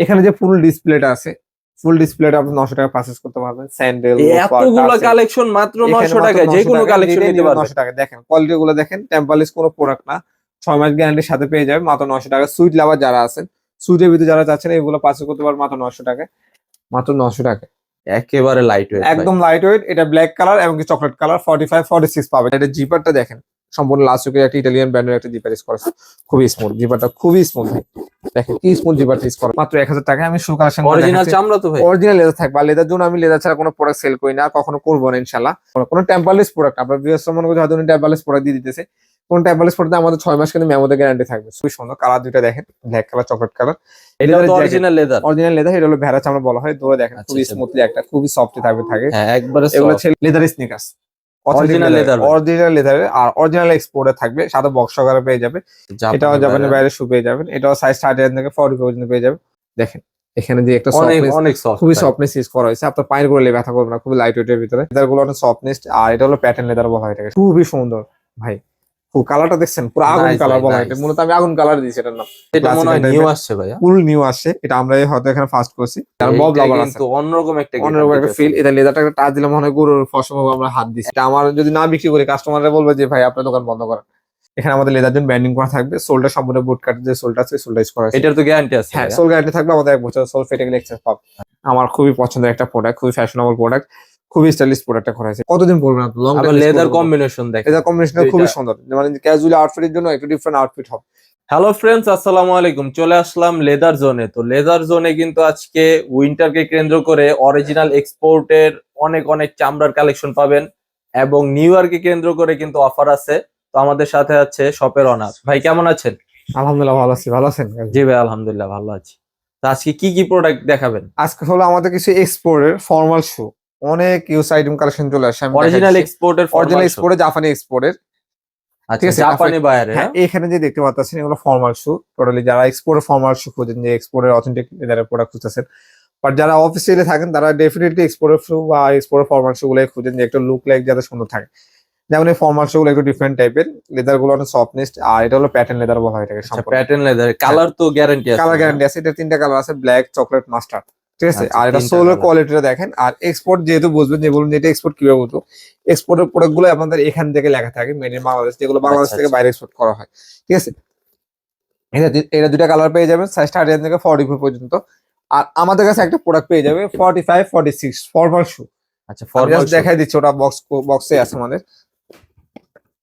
এখানে যে ফুল ডিসপ্লেটা আছে, ফুল ডিসপ্লেটা আপনি 900 টাকা পারচেজ করতে পারবেন। স্যান্ডেল, এতগুলো কালেকশন মাত্র 900 টাকায় যে কোনো কালেকশন নিতে পারবেন। 900 টাকা। দেখেন কোয়ালিটি গুলো দেখেন, টেম্পালিস কোনো প্রোডাক্ট না, 6 মাস গ্যারান্টির সাথে পেয়ে যাবেন মাত্র 900 টাকা। সুইট লাভার যারা আছেন, সুইটের ভিতরে যারা চাচ্ছেন এগুলো পারচেজ করতে পারবেন মাত্র 900 টাকায়, মাত্র 900 টাকা। একেবারে লাইট ওয়েট, একদম লাইট ওয়েট। এটা ব্ল্যাক কালার এবং চকলেট কালার, 45 46 পাবেন। এটা জিপারটা দেখেন, সম্পূর্ণ লাস্টুকের একটা ইটালিয়ান ব্র্যান্ডের একটা জিপার ইউজ করেছে, খুবই স্মুথ জিপারটা, খুবই স্মুথ। দেখেন কি স্মুথ জিপারটা ইউজ করে, মাত্র 1000 টাকায়। আমি শু কালেকশন অরিজিনাল চামড়া তো ভাই, অরিজিনাল লেদার থাকবে। আর লেদার জন্য আমি লেদার ছাড়া কোনো প্রোডাক্ট সেল করি না, কখনো করবো না ইনশাআল্লাহ। কোনো টেম্পারলেস প্রোডাক্ট আপনার ভিউয়ার্স মনে করছে হয়তো উনি টেম্পারলেস প্রোডাক্ট দিয়ে দিতেছে, কোন টেম্পারলেস প্রোডাক্ট আমাদের 6 মাস কিন্তু মেমোতে গ্যারান্টি থাকবে। খুবই সুন্দর কালার দুইটা দেখেন, ব্ল্যাক কালার চকলেট কালার। এটা তো অরিজিনাল লেদার, অরিজিনাল লেদার। এটা হলো ভেড়া চামড়া বলা হয়। দূরে দেখেন খুবই স্মুথলি একটা, খুবই সফট থাকে। হ্যাঁ একবারে এগুলো হচ্ছে leather sneakers, original leather, original leather. আর অরিজিনাল এক্সপোর্টে থাকবে, সাদা বক্স সহকারে পেয়ে যাবে। এটাও জাপানের বাইরে শু পেয়ে যাবেন। এটাও সাইজ 30 থেকে 40 পর্যন্ত পেয়ে যাবেন। দেখেন এখানে যে একটা অনেক সফট, খুবই সফটনেস ইউজ করা হয়েছে। আপনার পায়ের গুলো ব্যথা করবে না, খুবই লাইট ওয়েটের ভিতরে। লেদার গুলো অনেক সফটনেস। আর এটা হলো প্যাটার্ন লেদার বলা হয় এটাকে, খুবই সুন্দর ভাই। কালারটা দেখছেন পুরো আগুন কালার বলা হয়। মূলত আমি আগুন কালার দিয়েছি এটার নাম। এটা মনে হয় নিউ আসছে ভাইয়া, ফুল নিউ আসছে এটা। আমরা হয়তো এখানে ফার্স্ট করছি। আর বব লাভার আছে, কিন্তু অন্যরকম একটা ফিল। এটা লেদারটা একটা টাচ দিলে মনে হয় গরুর ফসম আমরা হাত দিচ্ছি। এটা আমার যদি না বিক্রি করি, কাস্টমাররা বলবে যে ভাই আপনার দোকান বন্ধ করেন। এখানে আমাদের লেদার জন্য ব্যান্ডিং করা থাকবে। সোলটা সম্পূর্ণ বুট কাট যে সোলটা আছে, সোলটা ইউজ করা আছে। এটার তো গ্যারান্টি আছে? হ্যাঁ সোল গ্যারান্টি থাকবে আমাদের 1 বছর। সোল ফেটে গেলে এক্সচেঞ্জ পাবে। আমার খুবই পছন্দের একটা প্রোডাক্ট, খুবই ফ্যাশনেবল প্রোডাক্ট, খুবই স্টাইলিশ প্রোডাক্টটা করা হয়েছে। কতদিন পরবেন আপনি? Long time. লেদার কম্বিনেশন দেখেন, লেদার কম্বিনেশনটা খুবই সুন্দর, মানে ক্যাজুয়াল আউটফিটের জন্য একটু ডিফারেন্ট আউটফিট হবে। হ্যালো ফ্রেন্ডস, আসসালামু আলাইকুম। চলে আসলাম লেদার জোনে। তো লেদার জোনে কিন্তু আজকে উইন্টারকে কেন্দ্র করে অরিজিনাল এক্সপোর্টের অনেক চামড়ার কালেকশন পাবেন, এবং নিউ ইয়ারকে কেন্দ্র করে কিন্তু অফার আছে। তো আমাদের সাথে আছে শপের অনার ভাই, কেমন আছেন? আলহামদুলিল্লাহ ভালো আছি। ভালো আছেন? জি ভাই আলহামদুলিল্লাহ ভালো আছি। তো আজকে কি প্রোডাক্ট দেখাবেন? আজকে হলো আমাদের কিছু এক্সপোর্টের ফর্মাল শু, অনেক ইউজ আইটেম কালেকশন চলে আসে। অরিজিনাল এক্সপোর্টের, অরিজিনাল এক্সপোর্টের, জাপানি এক্সপোর্টের। আচ্ছা, জাপানি বায়ার। হ্যাঁ এখানে যে দেখতে পাচ্ছেন এগুলো ফর্মাল শু। টোটালি যারা এক্সপোর্টের ফর্মাল শু খুঁজেন, যে এক্সপোর্টের অথেন্টিক লেদারের প্রোডাক্ট খুঁজতেছেন, বাট যারা অফিসিয়ালি থাকেন তারা ডেফিনেটলি এক্সপোর্টের শু বা এক্সপোর্টের ফর্মাল শু গুলো খুঁজেন, যে একটা লুক লাইক যাতে সুন্দর থাকে। যেমন এই ফর্মাল শু গুলো একটু ডিফারেন্ট টাইপের, লেদার গুলো অনেক সফটনেস। আর এটা হলো প্যাটার্ন লেদার বলা হয় এটাকে। প্যাটার্ন লেদার, কালার তো গ্যারান্টি আছে? কালার গ্যারান্টি আছে। এটা 3টা কালার আছে, ব্ল্যাক, চকলেট, মাস্টার্ড। ঠিক আছে। আচ্ছা, আর এটা সোলের কোয়ালিটিটা দেখেন। আর এক্সপোর্ট যেহেতু বুঝবেন, যে বলুন এটা এক্সপোর্ট কিভাবে বুঝবো, এক্সপোর্টের প্রোডাক্ট গুলো আপনাদের এখান থেকে লেখা থাকে মেড ইন বাংলাদেশ, যেগুলো বাংলাদেশ থেকে বাইরে এক্সপোর্ট করা হয়। ঠিক আছে। এটা 2টা কালার পেয়ে যাবেন, সাইজ 30 থেকে 44 পর্যন্ত। আর আমাদের কাছে একটা প্রোডাক্ট পেয়ে যাবে 45 46 ফর্মাল শু। আচ্ছা ফর্মাল দেখাই দিচ্ছি, ওটা বক্সে আছে আমাদের।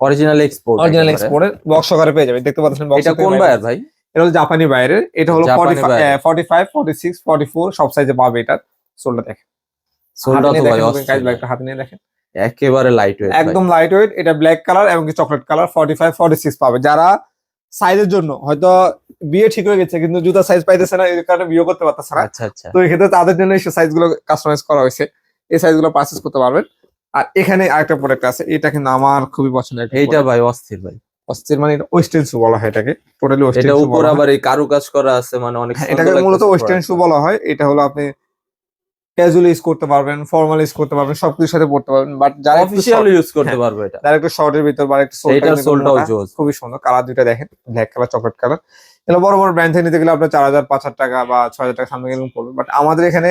অরিজিনাল এক্সপোর্ট, অরিজিনাল এক্সপোর্টের বক্স সহকারে পেয়ে যাবেন, দেখতে পাচ্ছেন। এটা কোন বায়ার ভাই? এটা হলো জাপানি বাইরের। এটা হলো 45 46 44 সব সাইজে পাবে। এটা সোলটা দেখেন, সোলটা তো ভাই হাতে নিয়ে দেখেন, একেবারে লাইট ওয়েট, একদম লাইট ওয়েট। এটা ব্ল্যাক কালার এবং চকলেট কালার, 45 46 পাবে। যারা সাইজের জন্য হয়তো বিয়ে ঠিক হয়ে গেছে কিন্তু জুতা সাইজ পাইতেছে না, এই কারণে বিয়ে করতে পারতেছে না, আচ্ছা, তো এক্ষেত্রে তাদের জন্য এই সাইজ গুলো কাস্টমাইজ করা হয়েছে। এই সাইজ গুলো পারচেজ করতে পারবেন। আর এখানে আরেকটা প্রোডাক্ট আছে, এটা কিন্তু আমার খুবই পছন্দের। এইটা ভাই অস্থির ভাই, অস্থির মানে এটা ওয়েস্টার্ন শু বলা হয় এটাকে। টোটালি ওয়েস্টার্ন এটা শু উপর আবার এই কারুকাজ করা আছে, মানে অনেক সুন্দর। এটাকে মূলত ওয়েস্টার্ন শু বলা হয়। এটা হলো আপনি ক্যাজুয়াল ইউজ করতে পারবেন, ফর্মাল ইউজ করতে পারবেন, সবকিছুর সাথে পড়তে পারবেন। বাট যারা অফিশিয়াল ইউজ করতে পারবে, এটা যারা একটু শর্টের ভিতর বা একটু সোলটাও জোস, খুবই সুন্দর। কালার দুইটা দেখেন, ব্ল্যাক কালার, চকলেট কালার। এগুলো বড় বড় ব্র্যান্ড থেকে নিতে গেলে আপনার 4000 5000 টাকা বা 6000 টাকা সামনে গেলে পড়বে। বাট আমাদের এখানে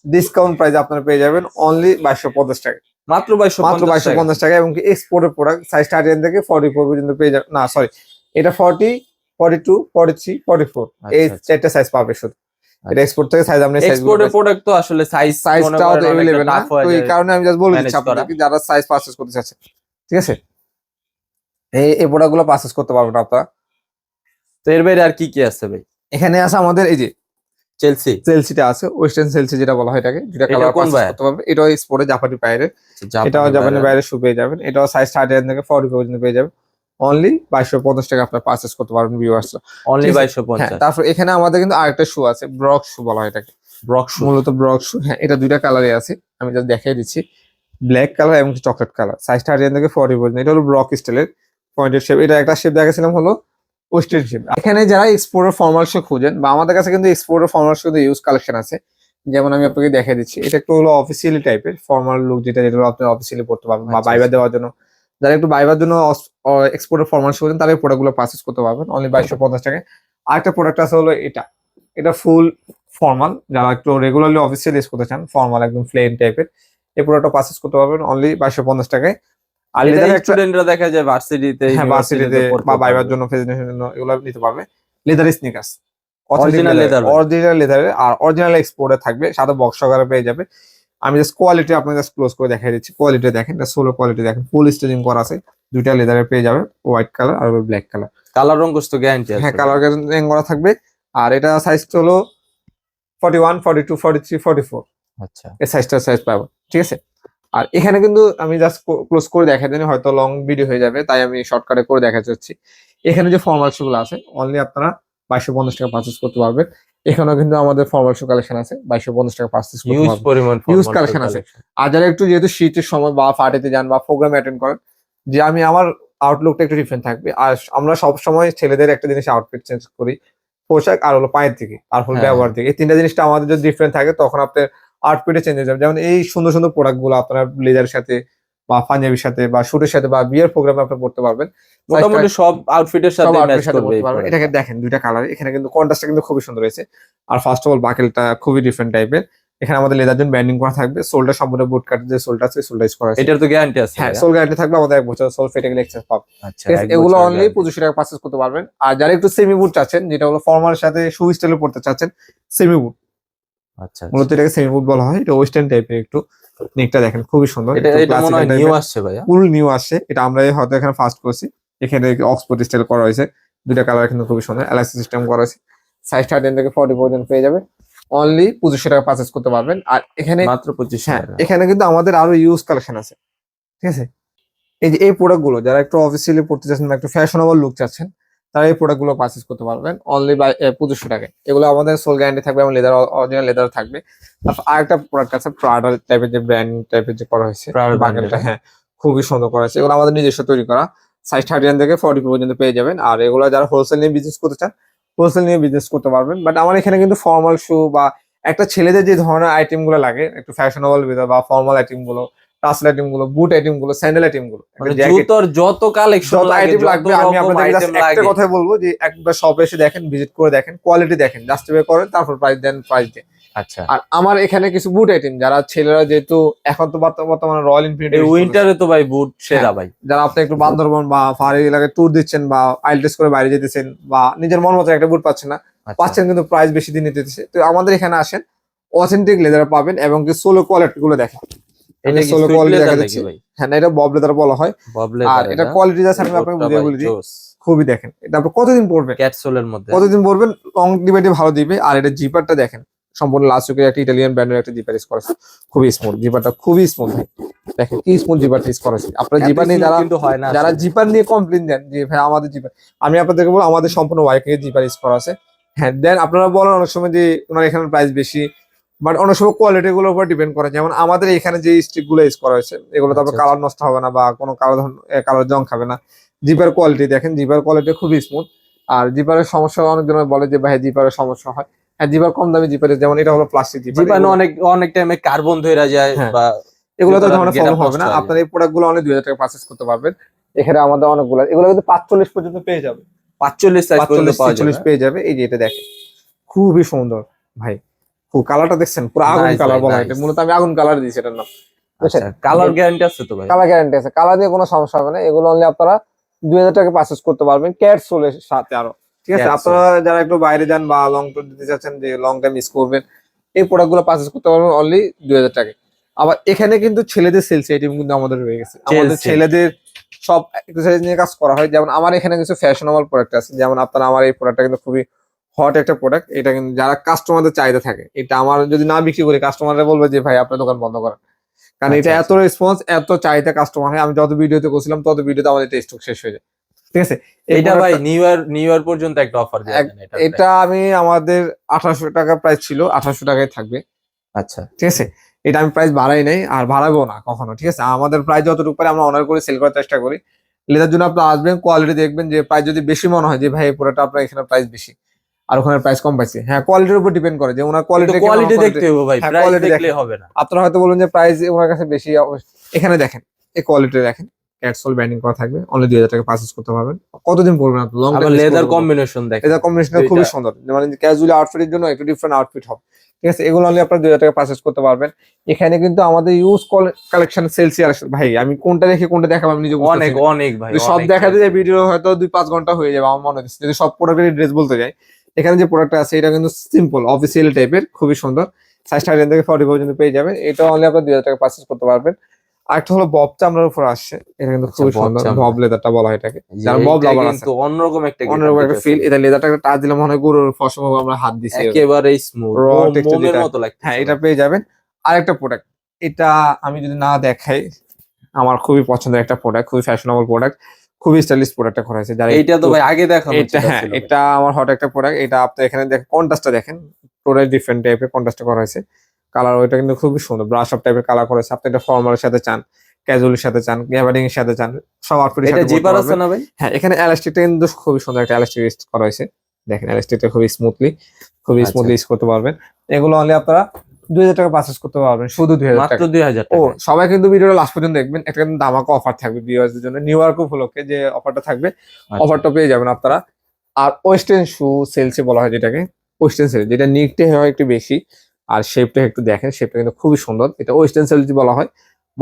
ডিসকাউন্ট প্রাইস আপনারা পেয়ে যাবেন অনলি 2250 টাকা, মাত্র 2250 টাকা। এবং এক্সপোর্টের প্রোডাক্ট সাইজ 30 থেকে 44 পর্যন্ত পেয়ে যাবেন। না সরি, এটা 40 42 43 44 এই 4টা সাইজ পাবে শুধু। এটা এক্সপোর্ট থেকে সাইজ আপনি এক্সপোর্টের প্রোডাক্ট তো আসলে সাইজটাও अवेलेबल না, তো এই কারণে আমি জাস্ট বলে দিচ্ছি আপনাদেরকে যারা সাইজ পারচেজ করতে চাচ্ছেন। ঠিক আছে। এই প্রোডাক্টগুলো পারচেজ করতে পারবেন আপনারা। তো এর বাইরে আর কি আছে ভাই? এখানে আছে আমাদের এই যে চেলসিটা আছে, ওয়েস্টার্ন চেলসি যেটা বলা হয় এটাকে। যেটা কালার পারচেজ করতে পারবেন। এটাও এক্সপোর্টে জাপানি বাইরে, এটাও জাপানি বাইরে শু পেয়ে যাবেন। এটাও সাইজ 30 থেকে 40 পর্যন্ত পেয়ে যাবেন। অনলি 2250 টাকা আপনারা পারচেজ করতে পারবেন ভিউয়ার্স। অনলি 2250। তারপর এখানে আমাদের কিন্তু আরেকটা শু আছে, ব্রক শু বলা হয় এটাকে। ব্রক শু, মূলত ব্রক শু। হ্যাঁ এটা 2টা কালারে আছে, আমি জাস্ট দেখাই দিচ্ছি। ব্ল্যাক কালার এবং চকলেট কালার, সাইজ 30 থেকে 40 পর্যন্ত। এটা হলো ব্রক স্টাইলের পয়েন্টেড শেপ। এটা একটা শেপ দেখাছিলাম হলো ওয়েস্টার্ন শেপ। এখানে যারা এক্সপোর্টের ফর্মাল শু খুঁজেন, বা আমাদের কাছে কিন্তু এক্সপোর্টের ফর্মাল শু ইউজ কালেকশন আছে। যেমন আমি আপনাকে দেখাই দিচ্ছি, এটা একটু হলো অফিসিয়ালি টাইপের ফর্মাল লুক, যেটা আপনি অফিসিয়ালি পড়তে পারবেন বা বাইবা দেওয়ার জন্য। যারা একটু বাইবার জন্য এক্সপোর্টের ফর্মাল শু খুঁজেন, তারা এই প্রোডাক্টগুলো পারচেজ করতে পারবেন অনলি 2250 টাকায়। আরেকটা প্রোডাক্ট আছে হলো এটা ফুল ফর্মাল, যারা একটু রেগুলারলি অফিসিয়াল ইউজ করতে চান, ফর্মাল একদম প্লেন টাইপের, এই প্রোডাক্টটা পারচেজ করতে পারবেন অনলি 2250 টাকায়। আর এটা লেদারের একটা, স্টুডেন্টরা দেখা যায় ভার্সিটিতে হ্যাঁ ভার্সিটিতে বা ভাইবার জন্য, প্রেজেন্টেশনের জন্য এগুলো নিতে পারবে। Leather sneakers, original leather, original লেদারের, আর অরিজিনাল এক্সপোর্টে থাকবে, সাথে বক্স সহকারে পেয়ে যাবে। আমি জাস্ট কোয়ালিটি আপনাকে জাস্ট ক্লোজ করে দেখাই দিচ্ছি, কোয়ালিটি দেখেন, এটা সোলো কোয়ালিটি দেখেন, ফুল স্টিচিং করা আছে, দুইটা লেদারে পেয়ে যাবে, হোয়াইট কালার আর ব্ল্যাক কালার। কালার রং তো গ্যারান্টি আছে? হ্যাঁ কালার গ্যারান্টি করা থাকবে। আর এটা সাইজ হলো 41, 42, 43, 44, আচ্ছা এই সাইজ পাবো, ঠিক আছে। আর এখানে কিন্তু আমি জাস্ট ক্লোজ করে দেখা দিই, হয়তো লং ভিডিও হয়ে যাবে, তাই আমি শর্টকাটে করে দেখা যাচ্ছি। এখানে যে ফর্মাল শু গুলো আছে অনলি আপনারা 2250 টাকা পারচেজ করতে পারবেন। এখানেও কিন্তু আমাদের ফর্মাল শু কালেকশন আছে, 2250 টাকা পারচেজ করতে হিউজ পারবেন, পরিমাণ হিউজ কালেকশন আছে। আর যারা একটু যেহেতু শীতের সময় বা পার্টিতে যান বা প্রোগ্রাম অ্যাটেন্ড করেন, যে আমি আমার আউটলুকটা একটু ডিফারেন্ট থাকবে। আর আমরা সব সময় ছেলেদের একটা জিনিস আউটফিট চেঞ্জ করি, পোশাক আর হলো পায়ের দিকে আর হলো হ্যাঁ। ব্যবহার দিকে, এই তিনটা জিনিসটা আমাদের যদি ডিফারেন্ট থাকে তখন আপনার আউটফিটে চেঞ্জ হয়ে যাবে। যেমন এই সুন্দর সুন্দর প্রোডাক্ট গুলো আপনার ব্লেজারের সাথে বা পাঞ্জাবির সাথে বা শুটের সাথে বা বিয়ের প্রোগ্রামে আপনি পড়তে পারবেন, মোটামুটি সব আউটফিটের সাথে ম্যাচ করবে। এটাকে দেখেন দুইটা কালার, এখানে কিন্তু কন্ট্রাস্টটা কিন্তু খুবই সুন্দর হয়েছে। আর ফার্স্ট অফ অল বাকেলটা খুবই ডিফারেন্ট টাইপের, এখানে আমাদের লেদার জন্য ব্যান্ডিং করা থাকবে, সোলটা সম্পূর্ণ বুট কাট যে সোলটা আছে সোলটা ইউজ করা আছে। এটার তো গ্যারান্টি আছে? হ্যাঁ সোল গ্যারান্টি থাকবে, আমাদের 1 বছর সোল ফেটে গেলে এক্সচেঞ্জ পাবে। আচ্ছা, এগুলো অনলি 2500 টাকা পারচেজ করতে পারবেন। আর যারা একটু সেমি বুট চাচ্ছেন, যেটা হলো ফর্মাল সাথে শু স্টাইলে পড়তে চাচ্ছেন, সেমি বুট, আচ্ছা মূলত এটাকে সেমি বুট বলা হয়, এটা ওয়েস্টার্ন টাইপের একটু। নেকটা দেখেন খুবই সুন্দর, এটা মনে হয় নিউ আসছে ভাইয়া? ফুল নিউ আসছে, এটা আমরা হয়তো এখানে ফার্স্ট করছি। এখানে অক্সফোর্ড স্টাইল করা হয়েছে, দুইটা কালার কিন্তু খুবই সুন্দর, এলাস্টিক সিস্টেম করা হয়েছে, সাইজ 30 থেকে 40 পর্যন্ত পেয়ে যাবে, অনলি 2500 টাকা পারচেজ করতে পারবেন। আর এখানে মাত্র 2500 হ্যাঁ টাকা। এখানে কিন্তু আমাদের আরো ইউজ কালেকশন আছে, ঠিক আছে। এই যে এই প্রোডাক্ট গুলো যারা একটু অফিসিয়ালি পড়তে চাচ্ছেন বা একটু ফ্যাশনেবল লুক চাচ্ছেন, তারা এই প্রোডাক্ট গুলো পারচেজ করতে পারবেন অনলি বাই 2500 টাকায়। এগুলো আমাদের সোল গ্যারান্টি থাকবে এবং লেদার, অরিজিনাল লেদার থাকবে। তারপর আরেকটা প্রোডাক্ট আছে প্রাডা টাইপের, যে ব্র্যান্ড টাইপের যে করা হয়েছে Prada বাকেলটা, brand-এর। হ্যাঁ খুবই সুন্দর করা হয়েছে। এগুলো আমাদের নিজস্ব তৈরি করা, সাইজ 39 থেকে 40 পর্যন্ত পেয়ে যাবেন। আর এগুলো যারা হোলসেল নিয়ে বিজনেস করতে চান, হোলসেল নিয়ে বিজনেস করতে পারবেন। বাট আমার এখানে কিন্তু ফর্মাল শু বা একটা ছেলেদের যে ধরনের আইটেম গুলো লাগে একটু ফ্যাশনেবল বা ফর্মাল আইটেম গুলো, টাসেল আইটেম গুলো, বুট আইটেম গুলো, স্যান্ডেল আইটেম গুলো, মানে জুতোর যত কালেকশন যত আইটেম লাগবে, আমি আপনাদের আইটেম একটা লাগে। কথা বলবো যে একবার শপে এসে দেখেন, ভিজিট করে দেখেন, কোয়ালিটি দেখেন, জাস্টিফাই করেন, তারপর প্রাইস দেন, প্রাইস দেন। আচ্ছা, আর আমার এখানে কিছু বুট আইটেম, যারা ছেলেরা যেহেতু এখন তো বর্তমানে রয়্যাল এনফিল্ড এই উইন্টারে তো ভাই বুট সেরা ভাই। যারা আপনি একটু বান্দরবন বা পাহাড়ি এলাকায় ট্যুর দিচ্ছেন বা আইএলটিএস করে বাইরে যেতেছেন বা নিজের মন মতো একটা বুট পাচ্ছেন না, আচ্ছা, পাচ্ছেন কিন্তু প্রাইস বেশি দিয়ে নিতেছে, তো আমাদের এখানে আসেন, অথেন্টিক লেদার পাবেন এবং কি সোলো কোয়ালিটি গুলো দেখেন। এটা কি সোলো সুইট কোয়ালিটি লেদার দেখা নাকি যাচ্ছে, ভাই? হ্যাঁ না এটা বব লেদার বলা হয়। বব আর লেদার, এটা কোয়ালিটি যাচ্ছে, আমি আপনাকে বুঝিয়ে বলে দিই, খুবই দেখেন এটা আপনি কতদিন পরবেন, ক্যাটসোলের মধ্যে কতদিন পরবেন, লং ডিবেটে ভালো দিবে। আর এটা জিপারটা দেখেন, সম্পূর্ণ লাস্টুকের একটা ইটালিয়ান ব্র্যান্ডের একটা জিপার ইউজ করেছে, খুবই স্মুথ জিপারটা, খুবই স্মুথ। দেখেন কি স্মুথ জিপারটা ইউজ করেছে। আপনার জিপার নিয়ে যারা কিন্তু হয় না, যারা জিপার নিয়ে কমপ্লেন দেন যে ভাই আমাদের জিপার, আমি আপনাদেরকে বলবো আমাদের সম্পূর্ণ ওয়াইকে জিপার ইউজ করা আছে। হ্যাঁ দেন আপনারা বলেন অনেক সময় যে ওনার এখানে প্রাইস বেশি, বাট অনেক সময় কোয়ালিটি গুলোর উপর ডিপেন্ড করে। যেমন আমাদের এখানে যে স্টিক গুলো ইউজ করা হয়েছে, এগুলো তারপর কালার নষ্ট হবে না বা কোনো কালার জং খাবে না। জিপার কোয়ালিটি দেখেন, জিপার কোয়ালিটি খুবই স্মুথ। আর জিপারের সমস্যা অনেকজন বলে যে ভাই জিপারের সমস্যা হয়, হ্যাঁ জিপার কম দামি জিপারের, যেমন এটা হলো প্লাস্টিক জিপার, জিপার অনেক টাইমে কার্বন ধরে যায় হ্যাঁ। বা এগুলো তো জুতার ধরনের get up প্রবলেম হবে না। নষ্ট হয়ে আপনার এই প্রোডাক্ট গুলো অনেক 2000 টাকা পারচেস করতে পারবেন। এখানে আমাদের অনেকগুলো, এগুলো কিন্তু 45 পর্যন্ত পেয়ে যাবে, 45 সাইজ পর্যন্ত 45 পাওয়া 46 যাবে। পেয়ে যাবে। এই যে এটা দেখেন খুবই সুন্দর ভাই, খুব কালারটা দেখছেন, পুরো আগুন Nice কালার ভাই, বলা হয়, nice। মূলত আমি আগুন কালার দিয়েছি এটার নাম। আচ্ছা, কালার গ্যারান্টি আছে তো ভাই? কালার গ্যারান্টি আছে, কালার দিয়ে কোনো সমস্যা হবে না। এগুলো অনলি আপনারা 2000 টাকা পারচেস করতে পারবেন, ক্যাট সোলের সাথে আরো, ঠিক আছে। Cat আপনারা যারা একটু বাইরে যান বা লং ট্যুর দিতে চাচ্ছেন, যে লং টাইম মিস করবেন, এই প্রোডাক্ট গুলো পারচেস করতে পারবেন অনলি 2000 টাকা। আবার এখানে কিন্তু ছেলেদের সেলস আইটেম কিন্তু আমাদের রয়ে গেছে, আমাদের ছেলেদের সব এক্সারসাইজ নিয়ে কাজ করা হয়। যেমন আমার এখানে কিছু ফ্যাশনেবল প্রোডাক্ট আছে, যেমন আপনারা আমার এই প্রোডাক্টটা কিন্তু খুবই হট একটা প্রোডাক্ট। এটা কিন্তু যারা কাস্টমারদের চাহিদা থাকে, এটা আমার যদি না বিক্রি করি, কাস্টমাররা বলবে যে ভাই আপনার দোকান বন্ধ করেন, কারণ এটা এত রেসপন্স, এত চাহিদা কাস্টমার হয়। আমি যত ভিডিওতে করছিলাম তত ভিডিওতে আমাদের স্টক শেষ হয়ে যায়, ঠিক আছে। এটা ভাই নিউ ইয়ার পর্যন্ত একটা অফার দিয়ে দেন এটা। এটা আমি আমাদের 1800 টাকা প্রাইস ছিল, 1800 টাকায় থাকবে, আচ্ছা ঠিক আছে। এটা আমি প্রাইস বাড়াই নাই আর বাড়াবো না কখনো, ঠিক আছে। আমাদের প্রাইস যতটুকু পারে আমরা অনার করে সেল করার চেষ্টা করি। লেদার জন্য আপনি আসবেন, কোয়ালিটি দেখবেন, যে প্রাইস যদি বেশি মনে হয় যে ভাই এই প্রোডাক্টটা আপনার এখানে প্রাইস বেশি আর ওখানে প্রাইস কম পাইছে, হ্যাঁ কোয়ালিটির উপর ডিপেন্ড করে, যে ওনার কোয়ালিটি দেখতে হবে ভাই, প্রাইস দেখলে হবে না। আপনারা হয়তো বলুন যে প্রাইস ওনার কাছে বেশি, এখানে দেখেন এই কোয়ালিটি দেখেন ক্যাটসল ব্যান্ডিং করা থাকবে, অনলি 2000 টাকা পারচেজ করতে পারবেন। কতদিন পরবেন আপনি? লং আবার লেদার কম্বিনেশন দেখেন, লেদার কম্বিনেশন খুবই সুন্দর, মানে ক্যাজুয়াল আউটফিটের জন্য একটু ডিফারেন্ট আউটফিট হবে, ঠিক আছে। এগুলো অনলি আপনারা 2000 টাকা পারচেজ করতে পারবেন। এখানে কিন্তু আমাদের ইউজ কালেকশন সেলস ভাই, আমি কোনটা রেখে কোনটা দেখাবো আমি নিজে বুঝতেছি অনেক না। অনেক ভাই, যদি সব অনেক দেখাতে ভাই। যায় ভিডিও হয়তো 2-5 ঘন্টা হয়ে যাবে আমার মনে হচ্ছে, যদি সব প্রোডাক্টের ড্রেস বলতে যাই। এখানে যে প্রোডাক্টটা আছে এটা কিন্তু সিম্পল অফিসিয়াল টাইপের, খুবই সুন্দর। সাইজ 30 থেকে 40 পর্যন্ত পেয়ে যাবেন। এটা অনলি আপনারা 2000 টাকা পারচেজ করতে পারবেন। আরেকটা হলো বব চামড়ার উপর আসছে, এটা কিন্তু আচ্ছা, খুবই বব সুন্দর, চামড়া। বব লেদারটা বলা হয় এটাকে, যে যারা বব এইটা লাভার আছে কিন্তু অন্যরকম একটা অন্যরকম গেটআপ একটা দিতেছে, ফিল। এটা লেদারটা টাচ দিলে মনে হয় গরুর ফসম আমরা হাত দিছি, একেবারে স্মুথ, র টেক্সচার মোমের যেটা, মতো লাগতেছে। হ্যাঁ এটা পেয়ে যাবেন। আরেকটা প্রোডাক্ট, এটা আমি যদি না দেখাই, আমার খুবই পছন্দের একটা প্রোডাক্ট, খুবই ফ্যাশনেবল প্রোডাক্ট, খুবই স্টাইলিশ প্রোডাক্টটা করা হয়েছে। যারা এইটা তো ভাই আগে দেখানো এটা, উচিত হ্যাঁ ছিল ভাই। এটা আমার হট একটা প্রোডাক্ট। এটা আপনি এখানে দেখেন কন্ট্রাস্টটা দেখেন, টোটালি ডিফারেন্ট টাইপের কন্ট্রাস্টটা করা হয়েছে। কালার ওইটা কিন্তু খুবই সুন্দর, ব্রাশ আপ টাইপের কালার করেছে। আপনি এটা ফর্মালের সাথে চান, ক্যাজুয়ালের সাথে চান, গ্যাবার্ডিং এর সাথে চান, সব আউটফিটের এটা সাথে পরতে জিপার আছে পারবেন। না ভাই? হ্যাঁ এখানে এলাস্টিকটা কিন্তু খুবই সুন্দর একটা এলাস্টিক ইউজ করা হয়েছে, দেখেন এলাস্টিকটা খুবই স্মুথলি আচ্ছা, ইউজ করতে পারবেন। এগুলো অনলি আপনারা 2000 টাকা পারচেজ করতে পারবেন, শুধু 2000 মাত্র টাকা। 2000 ও টাকা। সবাই কিন্তু ভিডিওটা লাস্ট পর্যন্ত দেখবেন, একটা কিন্তু ধামাকা অফার থাকবে ভিউয়ারদের জন্য, নিউ ইয়র্ক উপলক্ষে যে অফারটা থাকবে, আচ্ছা। অফারটা পেয়ে যাবেন আপনারা। আর ওয়েস্টার্ন শু সেলসে বলা হয় যেটাকে, ওয়েস্টার্ন সেল যেটা নিকটে হয় একটু বেশি, আর শেপটা একটু দেখেন, শেপটা কিন্তু খুবই সুন্দর। এটা ওয়েস্টার্ন সেল বলা হয়।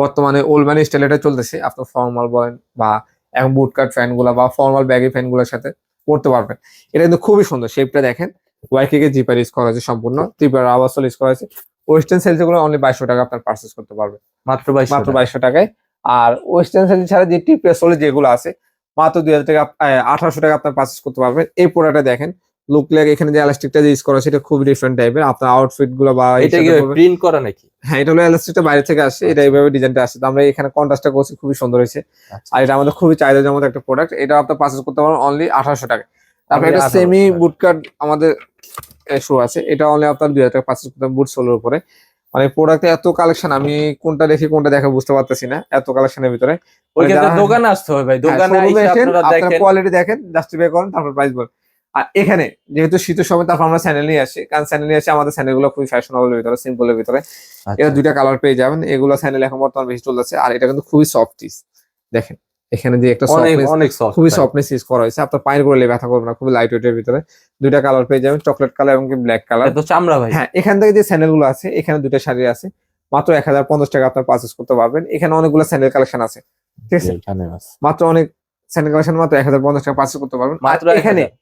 বর্তমানে ওল্ড ম্যান স্টাইল এটা চলতেছে, আপনার ফর্মাল বলেন বা এখন বুট কাট ফ্যান গুলা বা ফর্মাল ব্যাগি ফ্যান গুলোর সাথে পড়তে পারবেন। এটা কিন্তু খুবই সুন্দর, শেপটা দেখেন। ওয়াইকে জিপার ইউজ করা হয়েছে সম্পূর্ণ, ত্রিপুরা আবাসল ইউজ করা হয়েছে। ওয়েস্টার্ন সেলস গুলো অনলি 2200 টাকা আপনার পারচেস করতে পারবেন, মাত্র 2200 মাত্র টাকা। 2200 টাকায়। আর ওয়েস্টার্ন সেল ছাড়া যে টি পেসোলে যেগুলো আছে মাত্র 2000 টাকা 1800 টাকা আপনার পারচেস করতে পারবেন। এই প্রোডাক্টটা দেখেন, লুক লাইক এখানে যে এলাস্টিকটা ইউজ করা সেটা খুব ডিফারেন্ট টাইপের, আপনার আউটফিট গুলো বা এটা কি প্রিন্ট করা নাকি? হ্যাঁ এটা হলো এলাস্টিকটা বাইরে থেকে আসছে, এটা আচ্ছা। এইভাবে ডিজাইনটা আসছে। তো আমরা এখানে কন্ট্রাস্টটা করছি, খুবই সুন্দর হয়েছে। আচ্ছা। আর এটা আমাদের খুবই চাহিদার মধ্যে একটা প্রোডাক্ট, এটা আপনার পারচেস করতে পারবেন অনলি 1800 টাকা। তারপর Only একটা 1800 সেমি টাকা। বুট কাট আমাদের শু আছে, এটা অনলি আপনার 2000 টাকা পারচেস করতে বুট সোলের উপরে। মানে প্রোডাক্টে এত কালেকশন, আমি কোনটা দেখি কোনটা দেখা বুঝতে পারতেছি না, এত কালেকশনের ভিতরে। ওই মানে ক্ষেত্রে যারা- দোকানে আসতে হবে ভাই, হ্যাঁ, দোকানে showroom-এ এসে এসেন, আপনারা আপনারা দেখেন। কোয়ালিটি দেখেন, জাস্টিফাই করেন, তারপর প্রাইস বলেন। আর এখানে যেহেতু শীতের সময়, তারপর আমরা স্যান্ডেল নিয়ে আসি, কারণ স্যান্ডেল নিয়ে আসি আমাদের স্যান্ডেল গুলো খুবই ফ্যাশনেবল ভিতরে, সিম্পলের ভিতরে। আচ্ছা। এটা দুইটা কালার পেয়ে যাবেন, এগুলো স্যান্ডেল এখন বর্তমানে বেশি চলতেছে। আর এটা কিন্তু খুবই সফট দেখেন, এখানে যে একটা অনেক সফটনেস, অনেক সফট খুবই ভাই। সফটনেস ইউজ করা হয়েছে। আপনার পায়ের গোড়ালি ব্যথা করবে না, খুবই লাইট ওয়েটের ভিতরে। দুইটা কালার পেয়ে যাবেন, চকলেট কালার এবং ব্ল্যাক কালার। এটা তো চামড়া ভাই। হ্যাঁ এখান থেকে যে স্যান্ডেল গুলো আছে, এখানে দুইটা শাড়ি আছে, মাত্র 1050 টাকা আপনার পারচেস করতে পারবেন। এখানে অনেকগুলো স্যান্ডেল কালেকশন আছে, ঠিক আছে। এখানে আছে। মাত্র অনেক স্যান্ডেল কালেকশন, মাত্র 1050 টাকা পারচেস করতে পারবেন। আর মাত্র এখানে 1000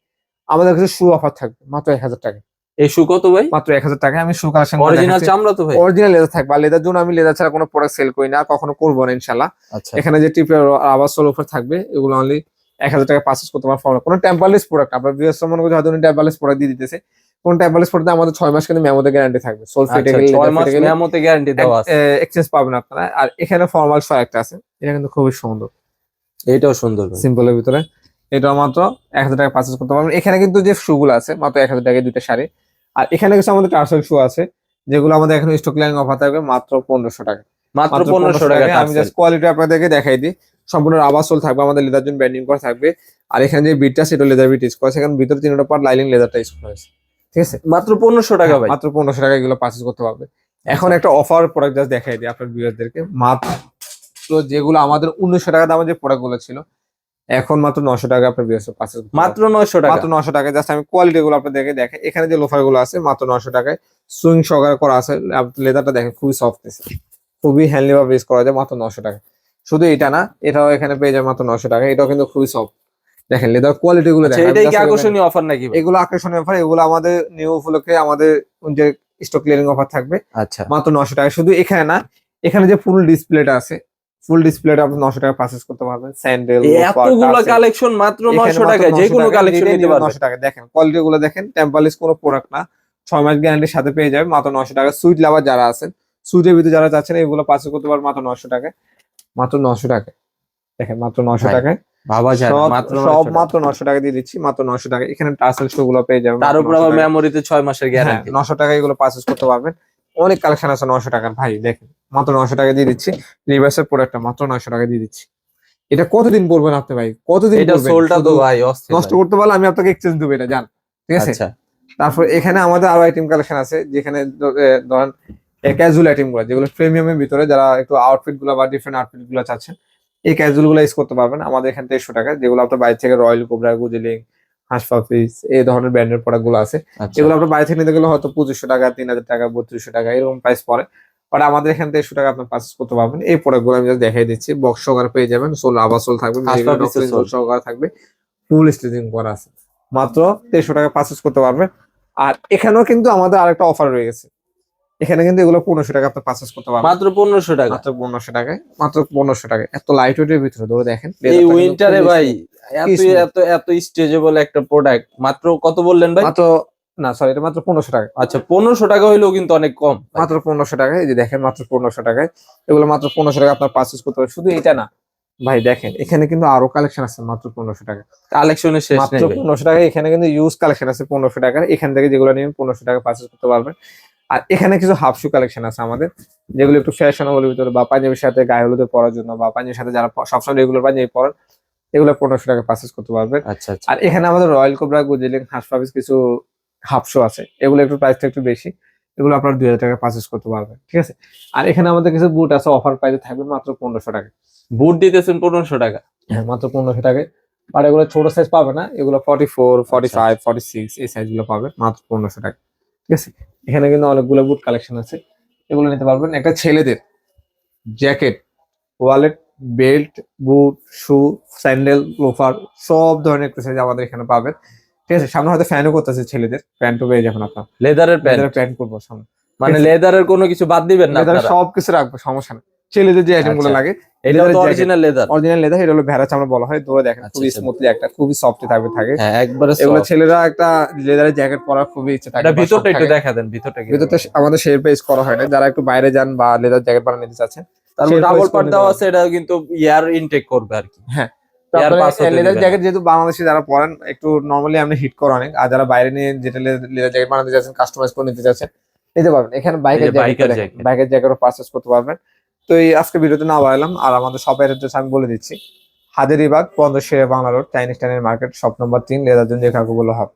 আমাদের কাছে শু অফার থাকবে মাত্র 1000 টাকা, এই শু কত ভাই? মাত্র 1000 টাকায় আমি শু কালেকশন অরিজিনাল চামড়া তো ভাই? অরিজিনাল লেদার থাকবে। আর লেদার জন্য আমি লেদার ছাড়া কোনো প্রোডাক্ট সেল করি না, কখনো করবো না ইনশাল্লাহ। আচ্ছা। এখানে যে টিপের আবার সোল অফার থাকবে, এগুলো অনলি 1000 টাকা পারচেস করতে পারবেন। কোনো টেম্পারলেস প্রোডাক্ট আপনার বিএস মনে করছে হয়তো টেম্পারলেস প্রোডাক্ট দিয়ে দিতেছে, কোন টেম্পারলেস প্রোডাক্ট আমাদের 6 মাস কিন্তু মেমোতে গ্যারান্টি থাকবে, সোল ফিটে আচ্ছা, গেলে 6 মাস মেমোতে গ্যারান্টি দেওয়া আছে। এক্সচেঞ্জ পাবেন আপনারা। আর এখানে ফর্মাল শু একটা আছে, এটা কিন্তু খুবই সুন্দর, এইটাও সুন্দর ভাই। সিম্পলের ভিতরে। এটা মাত্র 1000 টাকা পারচেস করতে পারবেন। এখানে কিন্তু যে শু গুলো আছে মাত্র 1000 টাকায় দুইটা শাড়ি। আর এখানে কিছু আমাদের টার্সেল শু আছে, যেগুলো আমাদের এখন স্টক লাইন অফার থাকবে মাত্র 1500 টাকা। মাত্র 1500 টাকা। আমি জাস্ট কোয়ালিটি আপনাদেরকে দেখাই দিই। সম্পূর্ণ রাবার সোল থাকবে, আমাদের লেদার জন্য ব্যান্ডিং করা থাকবে। আর এখানে যে বিটটা সেটা লেদার বিট ইউজ করা আছে, এখানে ভিতরে 3টা পার্ট লাইনিং লেদারটা ইউজ করা হয়েছে, ঠিক আছে। মাত্র 1500 টাকা ভাই। মাত্র 1500 টাকা এগুলো পারচেস করতে পারবে। এখন একটা অফার প্রোডাক্ট জাস্ট দেখাই দিই আপনার ভিউয়ারদেরকে। মাত্র যেগুলো আমাদের 1900 টাকা দামের যে প্রোডাক্ট গুলো ছিল, এখন মাত্র 900 টাকা আপনার ভিউয়ার্স পারচেস মাত্র 900 টাকা। মাত্র 900 টাকায়। জাস্ট আমি কোয়ালিটি গুলো আপনাদেরকে দেখেন, এখানে যে লোফার গুলো আছে মাত্র 900 টাকায় সুইং সহকারে করা আছে। লেদারটা দেখেন খুবই সফটনেস, খুবই হ্যান্ডলি ভাবে ইউজ করা যায়, মাত্র 900 টাকা। শুধু এটা না, এটাও এখানে পেয়ে যাবে মাত্র 900 টাকা। এটাও কিন্তু খুবই সফট, দেখেন লেদার কোয়ালিটি গুলো আচ্ছা, দেখেন। এটাই কি আকর্ষণীয় অফার নাকি ভাই? এগুলো আকর্ষণীয় অফার, এগুলো আমাদের নিউ উপলক্ষে আমাদের যে স্টক ক্লিয়ারিং অফার থাকবে আচ্ছা। মাত্র 900 টাকা। শুধু এখানে না, এখানে যে ফুল ডিসপ্লেটা আছে, ফুল ডিসপ্লেটা আপনি 900 টাকা পারচেস করতে পারবেন। স্যান্ডেল, এতগুলো কালেকশন মাত্র 900 টাকায় যে কোনো কালেকশন নিতে পারবেন। 900 টাকা। দেখেন কোয়ালিটি গুলো দেখেন, টেম্পারলেস কোনো প্রোডাক্ট না, 6 মাস গ্যারান্টির সাথে পেয়ে যাবে মাত্র 900 টাকা। সুইট লাভার যারা আছেন, সুইটের ভিতরে যারা চাচ্ছেন, এগুলো পারচেস করতে পারবেন মাত্র 900 টাকায়, মাত্র 900 টাকায়। দেখেন মাত্র 900 ভাই, টাকায় ভাবা যায় না, সব মাত্র সব 900 টাকা। মাত্র 900 টাকা দিয়ে দিচ্ছি, মাত্র 900 টাকা। এখানে টার্সেল শু গুলো পেয়ে যাবেন তার উপর আবার মেমোরিতে 6 মাসের গ্যারান্টি। 900 টাকা এগুলো পারচেস করতে পারবেন। অনেক কালেকশন আছে 900 টাকার ভাই, দেখেন মাত্র 900 টাকা দিয়ে দিচ্ছি। রিভার্সের প্রোডাক্টটা মাত্র 900 টাকা দিয়ে দিচ্ছি। এটা কতদিন পরবেন আপনি ভাই, কতদিন এটা পরবেন? সোলটা তো শুধু ভাই অস্থির নষ্ট ভাই। করতে পারলে আমি আপনাকে এক্সচেঞ্জ দেবো, এটা জান, ঠিক আছে। আচ্ছা। তারপর এখানে আমাদের আরো আইটেম কালেকশন আছে, যেখানে ধরেন ক্যাজুয়াল আইটেম গুলো, যেগুলো প্রিমিয়ামের ভিতরে, যারা একটু আউটফিট গুলো বা ডিফারেন্ট আউটফিট গুলো চাচ্ছেন, এই ক্যাজুয়াল গুলো ইউজ করতে পারবেন আমাদের এখান থেকে 100 টাকা, যেগুলো আপনার বাইরে থেকে রয়্যাল কোবরা, গুজিলিং, হাসপাফিস এই ধরনের ব্র্যান্ডের প্রোডাক্ট গুলো আছে, আচ্ছা এগুলো আপনার বাইরে থেকে নিতে গেলে হয়তো 2500 টাকা, 3000 টাকা, 3200 টাকা এরকম প্রাইস পড়ে। বাট আমাদের এখান থেকে 100 টাকা আপনার পারচেস করতে পারবেন। এই প্রোডাক্ট গুলো আমি just দেখাই দিচ্ছি, বক্স সহকারে পেয়ে যাবেন, সোল আবার সোল থাকবে, হাসপাফিসের সোল সোল। সহকারে থাকবে, ফুল স্টিচিং করা আছে, মাত্র 2300 টাকা পারচেস করতে পারবেন। আর এখানেও কিন্তু আমাদের আরেকটা অফার রয়ে গেছে, এখানে কিন্তু এগুলো 1500 টাকা আপনি পারচেস করতে পারবেন, মাত্র 1500 টাকা। মাত্র 1500 টাকায়, মাত্র 1500 টাকায়। এত লাইট ওয়েটের ভিতরে ধরে দেখেন এই leatherটা কিন্তু উইন্টারে খুবই ভাই smooth, এত smooth। এত এত স্ট্রেচেবল একটা প্রোডাক্ট মাত্র কত বললেন ভাই? মাত্র না সরি, এটা মাত্র 1500 টাকা, আচ্ছা 1500 টাকা হইলেও কিন্তু অনেক কম ভাই। মাত্র 1500 টাকায়। এই যে দেখেন মাত্র 1500 টাকায়, এগুলো মাত্র 1500 টাকা আপনার পারচেস করতে পারবেন। শুধু এটা না ভাই, দেখেন এখানে কিন্তু আরো কালেকশন আছে মাত্র 1500 টাকা, কালেকশনের শেষ মাত্র নেই ভাই। 1500 টাকায়। এখানে কিন্তু ইউজ কালেকশন আছে 1500 টাকার, এখান থেকে যেগুলো নিবেন 1500 টাকা পারচেস করতে পারবেন। আর এখানে কিছু হাফ শু কালেকশন আছে আমাদের, যেগুলো একটু ফ্যাশনেবল ভিতরে, বা পাঞ্জাবির সাথে গায়ে হলুদে পরার জন্য, বা পাঞ্জাবির সাথে যারা সবসময় রেগুলার পাঞ্জাবি পরেন, এগুলো 1500 টাকা পারচেস করতে পারবেন। আচ্ছা আচ্ছা আর এখানে আমাদের রয়্যাল কোবরা, গুজিলিং, হাসপাফিস কিছু হাফ শো আছে, এগুলো একটু প্রাইসটা একটু বেশি, এগুলো আপনার 2000 টাকা পারচেস করতে পারবেন, ঠিক আছে। আর এখানে আমাদের কিছু বুট আছে, অফার প্রাইসে থাকবে মাত্র 1500 টাকা, বুট দিতেছেন 1500 টাকা। হ্যাঁ মাত্র 1500 টাকায়। আর এগুলো ছোট সাইজ পাবে না, এগুলো 44, 45, 46 এই সাইজ গুলো পাবে মাত্র 1500 টাকা, ঠিক আছে। এখানে কিন্তু অনেকগুলো বুট কালেকশন আছে, এগুলো নিতে পারবেন। একটা ছেলেদের জ্যাকেট, ওয়ালেট, বেল্ট, বুট, শু, স্যান্ডেল, লোফার সব ধরনের এক্সেসরিজ আমাদের এখানে পাবেন, ঠিক আছে। সামনে হয়তো ফ্যানও করতেছে, ছেলেদের প্যান্টও পেয়ে যাবেন আপনার, লেদারের প্যান্ট, প্যান্ট করবো সামনে, মানে লেদারের কোনো কিছু বাদ দিবেন না লেদার আপনারা? সবকিছু রাখবো, সমস্যা নেই। ছেলেদের যে আইটেম গুলো আচ্ছা। লাগে, এটা তো অরিজিনাল লেদার। অরিজিনাল লেদার, এটা হলো ভেড়া চামড়া বলা হয়, ধরে দেখেন আচ্ছা, খুবই আচ্ছা। স্মুথলি, একটা খুবই সফট থাকে। হ্যাঁ একবারে এগুলো soft। ছেলেরা একটা লেদারের জ্যাকেট পরার খুবই ইচ্ছে থাকে, এটা বা শখ ভিতরটা একটু থাকে। দেখা দেন, ভিতরটা কি? ভিতরটা আমাদের শেপ পেজ করা হয় না, যারা একটু বাইরে যান বা লেদার জ্যাকেট বানিয়ে নিতে চাচ্ছেন, তারপর shape ডাবল size করে পার্ট নিতে দেওয়া পারবেন। আছে, এটা কিন্তু এয়ার ইনটেক করবে আর কি। হ্যাঁ, এয়ার তারপরে পাস হতে লেদার দিবে না। জ্যাকেট যেহেতু বাংলাদেশে যারা পরেন একটু নরমালি আপনি হিট করা অনেক, আর যারা বাইরে নিয়ে যেটা লেদার জ্যাকেট বানাতে যাচ্ছেন, কাস্টমাইজ করে নিতে চাচ্ছেন, নিতে পারবেন। এখানে বাইকের এই যে বাইকের জ্যাকেট, জ্যাকেট। বাইকের জ্যাকেটও পারচেস করতে পারবেন। তো এই আজকে ভিডিওতে না বাড়ালাম, আর আমাদের শপের অ্যাড্রেস আমি বলে দিচ্ছি, হাজারীবাগ 15 বাংলা রোড, চাইনিজ টাইনের market, shop number 3, leather zone, যে কাকু বলা হবে।